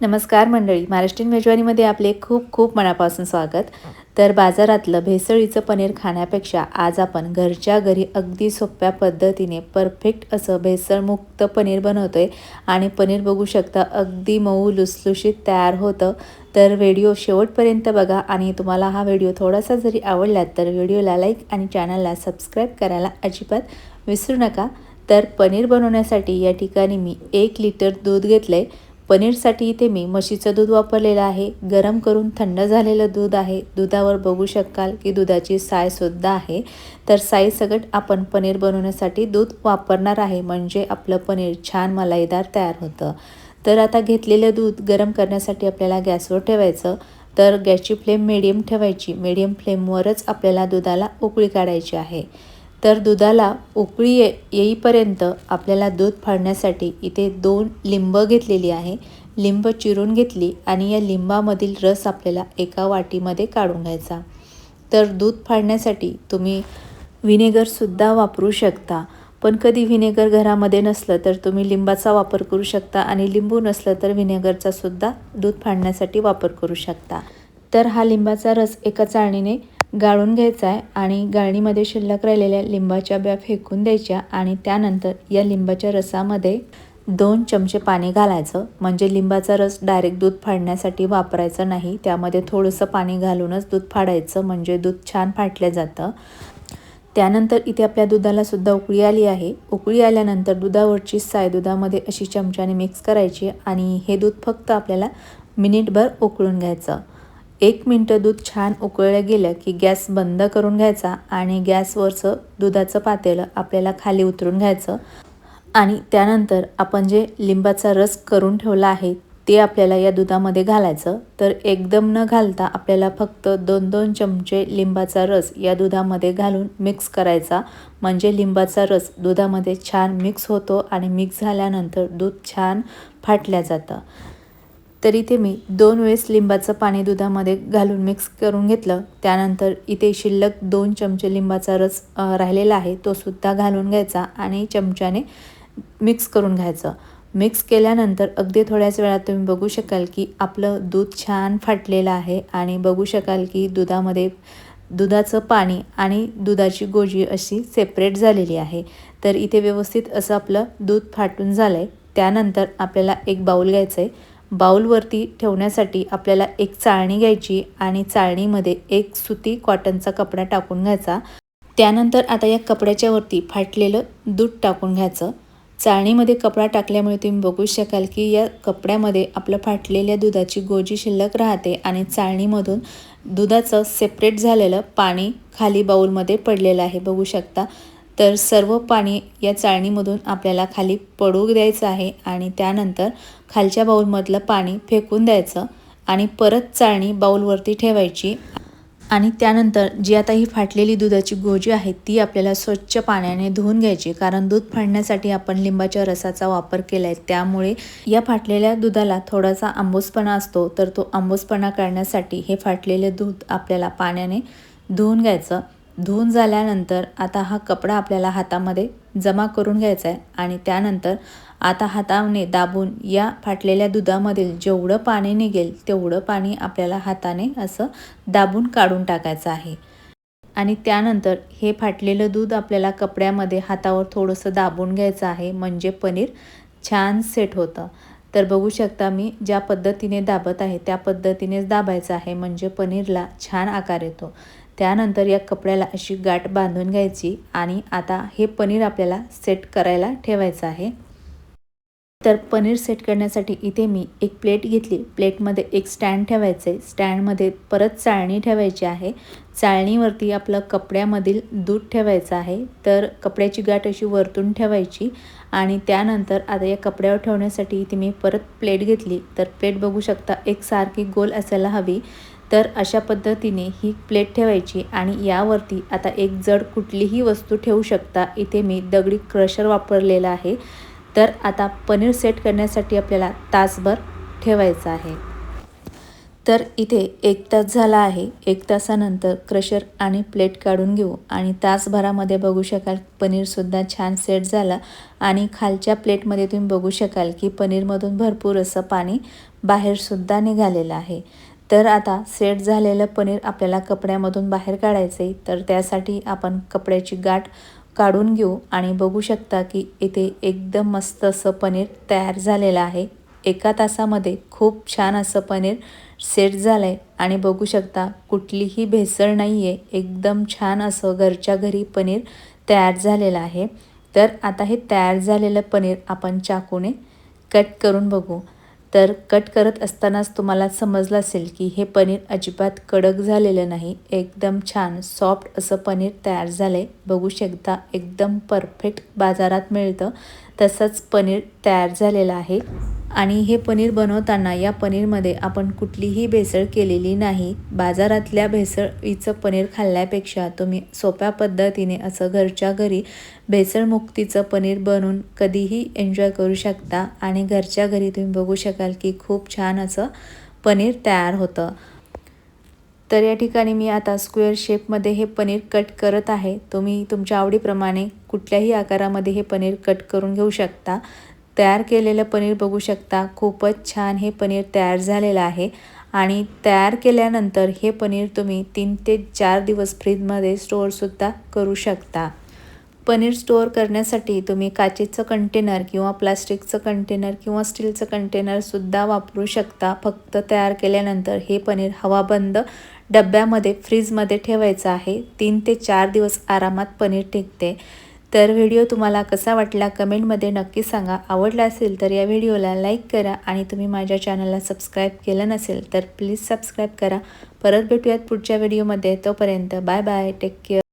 नमस्कार मंडळी, महाराष्ट्रीयन मेजवानीमध्ये आपले खूप खूप मनापासून स्वागत. तर बाजारातलं भेसळीचं पनीर खाण्यापेक्षा आज आपण घरच्या घरी अगदी सोप्या पद्धतीने परफेक्ट असं भेसळमुक्त पनीर बनवतोय आणि पनीर बघू शकता अगदी मऊ लुसलुशीत तयार होतं. तर व्हिडिओ शेवटपर्यंत बघा आणि तुम्हाला हा व्हिडिओ थोडासा जरी आवडला तर व्हिडिओला लाईक आणि चॅनलला सबस्क्राईब करायला अजिबात विसरू नका. तर पनीर बनवण्यासाठी या ठिकाणी मी 1 लिटर दूध घेतलंय. पनीरसाठी इथे मी म्हशीचं दूध वापरलेलं आहे. गरम करून थंड झालेलं दूध आहे. दुधावर बघू शकाल की दुधाची सायसुद्धा आहे. तर साईसकट आपण पनीर बनवण्यासाठी दूध वापरणार आहे, म्हणजे आपलं पनीर छान मलाईदार तयार होतं. तर आता घेतलेलं दूध गरम करण्यासाठी आपल्याला गॅसवर ठेवायचं. तर गॅसची फ्लेम मिडियम ठेवायची. मिडियम फ्लेमवरच आपल्याला दुधाला उकळी काढायची आहे. तर दुधाला उकळी येईपर्यंत आपल्याला दूध फाडण्यासाठी इथे 2 लिंब घेतलेली आहे. लिंब चिरून घेतली आणि या लिंबामधील रस आपल्याला एका वाटीमध्ये काढून घ्यायचा. तर दूध फाडण्यासाठी तुम्ही व्हिनेगरसुद्धा वापरू शकता, पण कधी व्हिनेगर घरामध्ये नसलं तर तुम्ही लिंबाचा वापर करू शकता आणि लिंबू नसलं तर व्हिनेगरचा सुद्धा दूध फाडण्यासाठी वापर करू शकता. तर हा लिंबाचा रस एका चाळणीने गाळून घ्यायचा आहे आणि गाळणीमध्ये शिल्लक राहिलेल्या लिंबाच्या ब्या फेकून द्यायच्या आणि त्यानंतर या लिंबाच्या रसामध्ये 2 चमचे पाणी घालायचं. म्हणजे लिंबाचा रस डायरेक्ट दूध फाडण्यासाठी वापरायचं नाही, त्यामध्ये थोडंसं पाणी घालूनच दूध फाडायचं, म्हणजे दूध छान फाटलं जातं. त्यानंतर इथे आपल्या दुधाला सुद्धा उकळी आली आहे. उकळी आल्यानंतर दुधावरची साय दुधामध्ये अशी चमच्याने मिक्स करायची आणि हे दूध फक्त आपल्याला मिनिटभर उकळून घ्यायचं. 1 मिनिट दूध छान उकळलं गेलं की गॅस बंद करून घ्यायचा आणि गॅसवरचं दुधाचं पातेलं आपल्याला खाली उतरून घ्यायचं आणि त्यानंतर आपण जे लिंबाचा रस करून ठेवला आहे ते आपल्याला या दुधामध्ये घालायचं. तर एकदम न घालता आपल्याला फक्त 2-2 चमचे लिंबाचा रस या दुधामध्ये घालून मिक्स करायचा, म्हणजे लिंबाचा रस दुधामध्ये छान मिक्स होतो आणि मिक्स झाल्यानंतर दूध छान फाटलं जातं. तर इथे मी 2 वेळेस लिंबाचं पाणी दुधामध्ये घालून मिक्स करून घेतलं. त्यानंतर इथे शिल्लक 2 चमचे लिंबाचा रस राहिलेला आहे, तो सुद्धा घालून घ्यायचा आणि चमच्याने मिक्स करून घ्यायचं. मिक्स केल्यानंतर अगदी थोड्याच वेळात तुम्ही बघू शकाल की आपलं दूध छान फाटलेलं आहे आणि बघू शकाल की दुधामध्ये दुधाचं पाणी आणि दुधाची गोजी अशी सेपरेट झालेली आहे. तर इथे व्यवस्थित असं आपलं दूध फाटून झालं आहे. त्यानंतर आपल्याला एक बाऊल घ्यायचं आहे. बाऊलवरती ठेवण्यासाठी आपल्याला एक चाळणी घ्यायची आणि चाळणीमध्ये एक सुती कॉटनचा कपडा टाकून घ्यायचा. त्यानंतर आता या कपड्याच्या वरती फाटलेलं दूध टाकून घ्यायचं. चाळणीमध्ये कपडा टाकल्यामुळे तुम्ही बघू शकाल की या कपड्यामध्ये आपलं फाटलेल्या दुधाची गोजी शिल्लक राहते आणि चाळणीमधून दुधाचं सेपरेट झालेलं पाणी खाली बाऊलमध्ये पडलेलं आहे, बघू शकता. तर सर्व पाणी या चाळणीमधून आपल्याला खाली पडू द्यायचं आहे आणि त्यानंतर खालच्या बाऊलमधलं पाणी फेकून द्यायचं आणि परत चाळणी बाऊलवरती ठेवायची आणि त्यानंतर जी आता ही फाटलेली दुधाची गोजी आहे ती आपल्याला स्वच्छ पाण्याने धुवून घ्यायची, कारण दूध फाडण्यासाठी आपण लिंबाच्या रसाचा वापर केला आहे, त्यामुळे या फाटलेल्या दुधाला थोडासा आंबूसपणा असतो. तर तो आंबूसपणा काढण्यासाठी हे फाटलेले दूध आपल्याला पाण्याने धुवून घ्यायचं. धुवून झाल्यानंतर आता हा कपडा आपल्याला हातामध्ये जमा करून घ्यायचा आहे आणि त्यानंतर आता हाताने दाबून या फाटलेल्या दुधामधील जेवढं पाणी निघेल तेवढं पाणी आपल्याला हाताने असं दाबून काढून टाकायचं आहे आणि त्यानंतर हे फाटलेलं दूध आपल्याला कपड्यामध्ये हातावर थोडंसं दाबून घ्यायचं आहे, म्हणजे पनीर छान सेट होतं. तर बघू शकता मी ज्या पद्धतीने दाबत आहे त्या पद्धतीनेच दाबायचं आहे, म्हणजे पनीरला छान आकार येतो. त्यानंतर या कपड्याला अशी गाठ बांधून घ्यायची आणि आता हे पनीर आपल्याला सेट करायला ठेवायचं आहे. तर पनीर सेट करण्यासाठी इथे मी एक प्लेट घेतली. प्लेटमध्ये एक स्टँड ठेवायचं आहे. स्टँडमध्ये परत चाळणी ठेवायची आहे. चाळणीवरती आपलं कपड्यामधील दूध ठेवायचं आहे. तर कपड्याची गाठ अशी वरतून ठेवायची आणि त्यानंतर आता या कपड्यावर ठेवण्यासाठी इथे मी परत प्लेट घेतली. तर प्लेट बघू शकता एकसारखी गोल असायला हवी. तर अशा पद्धतीने ही प्लेट ठेवायची आणि यावरती आता एक जड कुठलीही वस्तू ठेवू शकता. इथे मी दगडी क्रशर वापरलेला आहे. तर आता पनीर सेट करण्यासाठी आपल्याला तासभर ठेवायचं आहे. तर इथे 1 तास झाला आहे. 1 तासानंतर क्रशर आणि प्लेट काढून घेऊ आणि तासभरामध्ये बघू शकाल पनीरसुद्धा छान सेट झालं आणि खालच्या प्लेटमध्ये तुम्ही बघू शकाल की पनीरमधून भरपूर असं पाणी बाहेरसुद्धा निघालेलं आहे. तर आता सेट झालेलं पनीर आपल्याला कपड्यामधून बाहेर काढायचं आहे. तर त्यासाठी आपण कपड्याची गाठ काढून घेऊ आणि बघू शकता की इथे एकदम मस्त असं पनीर तयार झालेलं आहे. 1 तासामध्ये खूप छान असं पनीर सेट झालं आहे आणि बघू शकता कुठलीही भेसळ नाही आहे. एकदम छान असं घरच्या घरी पनीर तयार झालेलं आहे. तर आता हे तयार झालेलं पनीर आपण चाकूने कट करून बघू. तर कट करत असतानाच तुम्हाला समजलं असेल की हे पनीर अजिबात कडक झालेलं नाही. एकदम छान सॉफ्ट असं पनीर तयार झालं आहे. बघू शकता एकदम परफेक्ट बाजारात मिळतं तसंच पनीर तयार झालेलं आहे. आणि हे पनीर बनवताना या पनीरमध्ये आपण कुठलीही भेसळ केलेली नाही. बाजारातल्या भेसळीचं पनीर खाल्ल्यापेक्षा तुम्ही सोप्या पद्धतीने असं घरच्या घरी भेसळमुक्तीचं पनीर बनवून कधीही एन्जॉय करू शकता आणि घरच्या घरी तुम्ही बघू शकाल की खूप छान असं पनीर तयार होतं. तर या ठिकाणी मी आता स्क्वेअर शेपमध्ये हे पनीर कट करत आहे. तुम्ही तुमच्या आवडीप्रमाणे कुठल्याही आकारामध्ये हे पनीर कट करून घेऊ शकता. तयार केलेलं पनीर बघू शकता खूपच छान हे पनीर तयार झालेलं आहे आणि तयार केल्यानंतर हे पनीर तुम्ही 3 ते 4 दिवस फ्रीजमध्ये स्टोअरसुद्धा करू शकता. पनीर स्टोअर करण्यासाठी तुम्ही काचेचं कंटेनर किंवा प्लास्टिकचं कंटेनर किंवा स्टीलचं कंटेनरसुद्धा वापरू शकता. फक्त तयार केल्यानंतर हे पनीर हवाबंद डब्यामध्ये फ्रीजमध्ये ठेवायचं आहे. 3 ते 4 दिवस आरामात पनीर टिकते. तर व्हिडिओ तुम्हाला कसा वाटला कमेंटमध्ये नक्की सांगा. आवडला असेल तर या व्हिडिओला लाईक करा आणि तुम्ही माझ्या चॅनलला सबस्क्राईब केलं नसेल तर प्लीज सबस्क्राईब करा. परत भेटूयात पुढच्या व्हिडिओमध्ये. तोपर्यंत बाय बाय. Take care.